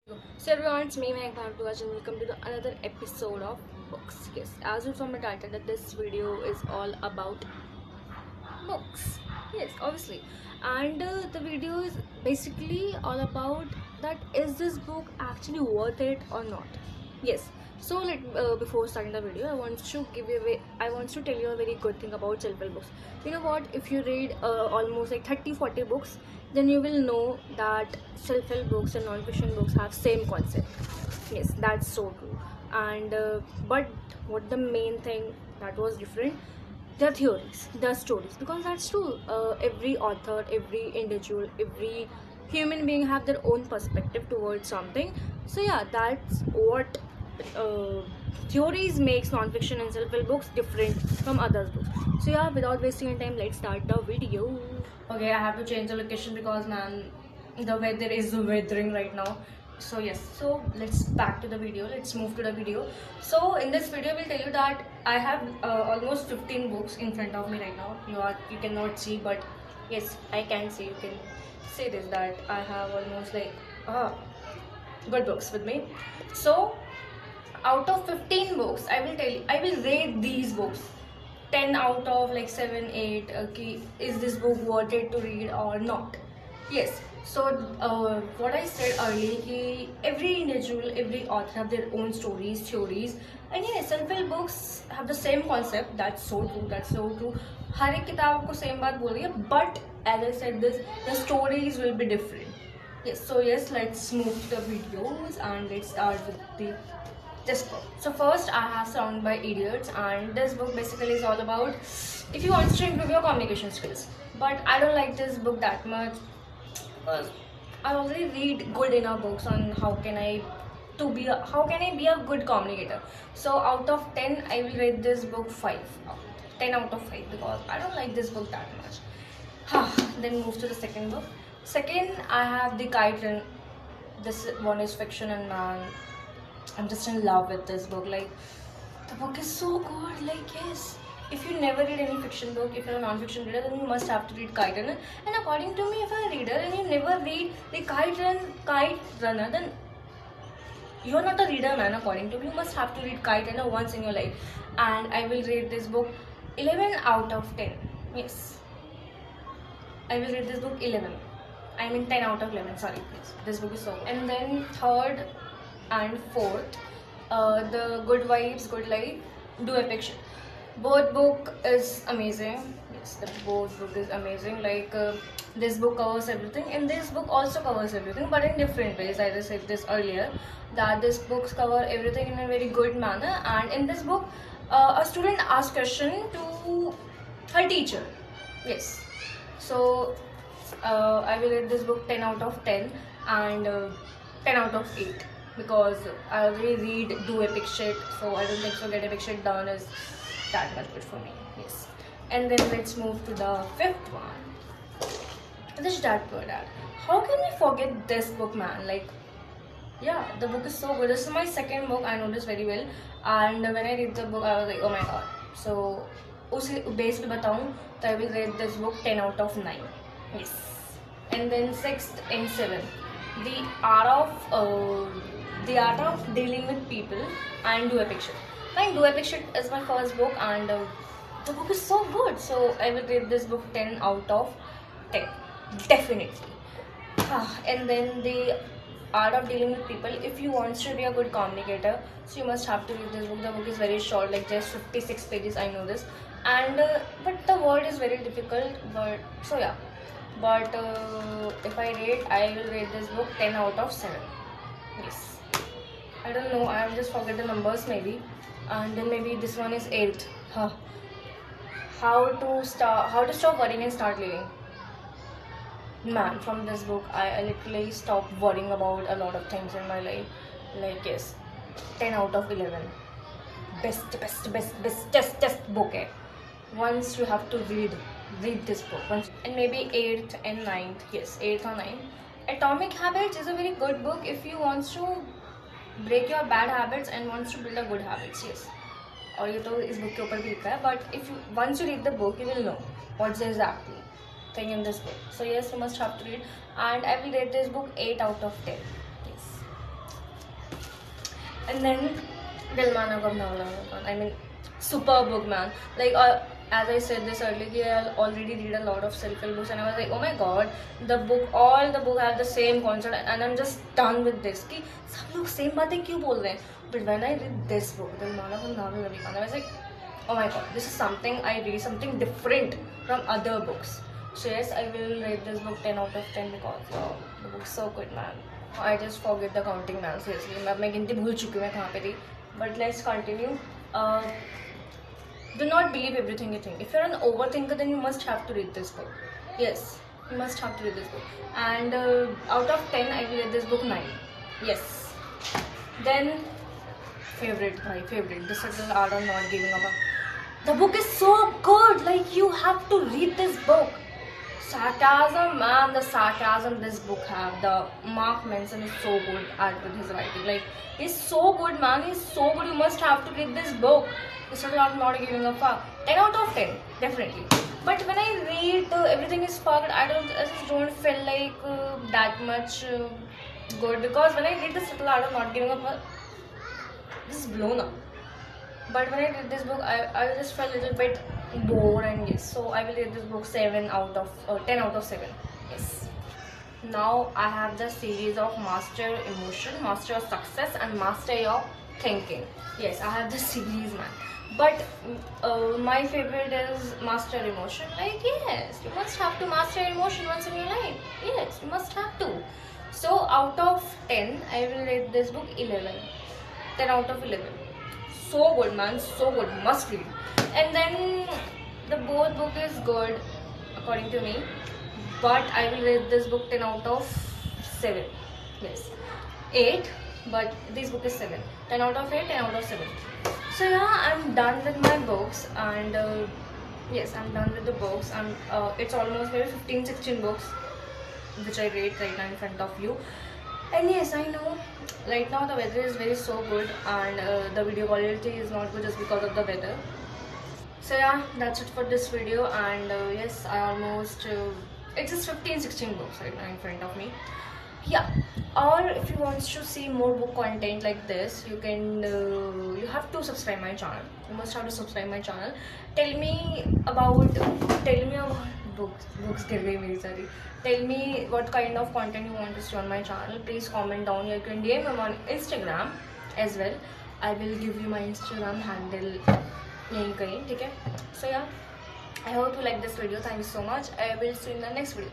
So everyone, it's me, Mahak, bhardwaj, and welcome to another episode of books. Yes, as you from the title, that this video is all about books. Yes, obviously, and the video is basically all about that is this book actually worth it or not? Yes. So before starting the video, I want to tell you a very good thing about self-help books. You know what? If you read almost like 30-40 books, then you will know that self-help books and non-fiction books have same concept. Yes, that's so true. And but what the main thing that was different, the theories, the stories, because that's true. Every author, every individual, every human being have their own perspective towards something. So yeah, that's what uh, theories makes non-fiction and self-help books different from other books. So yeah, without wasting any time, let's start the video. Okay, I have to change the location because man, the weather is weathering right now. So yes, so let's back to the video. Let's move to the video. So in this video, we'll tell you that I have almost 15 books in front of me right now. You cannot see, but yes, I can see. You can say this that I have almost like good books with me. So out of 15 books, I will rate these books 10 out of like 7 8. Okay, is this book worth it to read or not? Yes. So what I said earlier, every individual, every author have their own stories, theories, and yes, self-help books have the same concept. That's so true. That's so true. हर एक किताब आपको same बात बोल रही है, but as I said this, the stories will be different. Yes. So yes, let's move to the videos and let's start with this book. So first I have Surrounded by Idiots, and this book basically is all about if you want to improve your communication skills. But I don't like this book that much because I already read good enough books on how can I be a good communicator. So out of 10 I will rate this book 5. 10 out of 5 because I don't like this book that much. Then move to the second book. Second I have The Kite Run. This one is fiction, and man, I'm just in love with this book. Like, the book is so good. Like, yes, if you never read any fiction book, if you're a non-fiction reader, then you must have to read Kite Runner. And according to me, if you're a reader and you never read the Kite Runner, then you're not a reader, man. According to me, you must have to read Kite Runner once in your life. And I will rate this book 11 out of 10. Yes, I will rate this book 11. I mean 10 out of 11. Sorry, please. This book is so good. And then third and fourth, the Good Vibes, Good Life, Do Epic Shit. Both book is amazing. Yes, the both book is amazing. Like this book covers everything, and this book also covers everything, but in different ways. As I said this earlier, that this books cover everything in a very good manner. And in this book, a student asks question to her teacher. Yes. So I will rate this book 10 out of 10 and 10 out of 8 because I already read Do Epic Shit, so I don't think so Get Epic Shit Done is that much good for me. Yes. And then let's move to the fifth one. This Dad Poor Dad. How can we forget this book, man? Like, yeah, the book is so good. This is my second book, I know this very well. And when I read the book, I was like, oh my god. So, उसी base पे बताऊँ तो I will rate this book 10 out of 9. Yes. And then sixth and seventh, the art of dealing with people and Do Epic Shit. Like, Do Epic Shit is my first book, and the book is so good. So I will rate this book 10 out of 10. Definitely. And then the art of dealing with people. If you want to be a good communicator, so you must have to read this book. The book is very short, like just 56 pages. I know this, and but the word is very difficult. But so yeah. But if I will rate this book 10 out of 7. Yes. I don't know. I have just forget the numbers maybe, and then maybe this one is 8th. How to stop worrying and start living. Man, from this book, I literally stopped worrying about a lot of things in my life. Like, yes, 10 out of 11. Best book. Once you have to read this book. And maybe 8th and 9th. Yes, 8th or 9th. Atomic Habits is a very good book if you want to break your bad habits and wants to build a good habits. Yes. और ये तो इस book के ऊपर भी लिखा है, but if you once you read the book you will know what's exactly thing in this book. So yes, you must have to read, and I will rate this book 8 out of 10. Yes. And then Dilmana Kab Naala, I mean, super book, man. Like, as I said this earlier, I already read a lot of self-help books, and I was like, oh my god, all the book have the same concept, and I'm just done with this. कि सब लोग same बातें क्यों बोल रहे हैं? But when I read this book, Dilmana Kab Naala, I was like, oh my god, this is something I read, something different from other books. So yes, I will rate this book 10 out of 10 because the book is so good, man. I just forget the counting, man. Seriously, मैं गिनती भूल चुकी हूँ मैं कहाँ पे थी. But let's continue. Do not believe everything you think. If you're an overthinker, then you must have to read this book. Yes, you must have to read this book. And out of 10, I will rate this book 9. Yes. Then favorite, my favorite, The Subtle Art of Not Giving Up. The book is so good. Like, you have to read this book. Sarcasm, man, the sarcasm this book have. The Mark Manson is so good at with his writing. Like, he's so good, man. He's so good. You must have to read this book. It's not giving a fuck. 10 out of 10, definitely. But when I read everything is fucked, I just don't feel like that much good, because when I read the subtle art of not giving a fuck, this is blown up. But when I read this book, I just felt a little bit bored, and yes, so I will rate this book 10 out of 7. Yes. Now I have the series of Master Emotion, Master of Success, and Master Your Thinking. Yes, I have the series, man. But my favorite is Master Emotion. Like, yes, you must have to master emotion once in your life. Yes, you must have to. So out of 10, I will rate this book 11. 10 out of 11. So good, man, so good, must read. And then the both book is good according to me, but I will rate this book 10 out of 7. Yes, 8, but this book is 7. 10 out of 8, 10 out of 7. So yeah, I'm done with my books, and yes, I'm done with the books, and it's almost maybe 15-16 books which I rate right now in front of you. And yes, I know right now the weather is very so good, and the video quality is not good just because of the weather. So yeah, that's it for this video. And yes, I almost it's just 15-16 books right now in front of me. Yeah, or if you want to see more book content like this, you can you have to subscribe my channel. You must have to subscribe my channel. Tell me about books गिर गई मेरी सारी. Tell me what kind of content you want to see on my channel. Please comment down. You can DM me on Instagram as well. I will give you my Instagram handle यहीं कहीं, ठीक है? So yeah, I hope you like this video. Thank you so much. I will see you in the next video.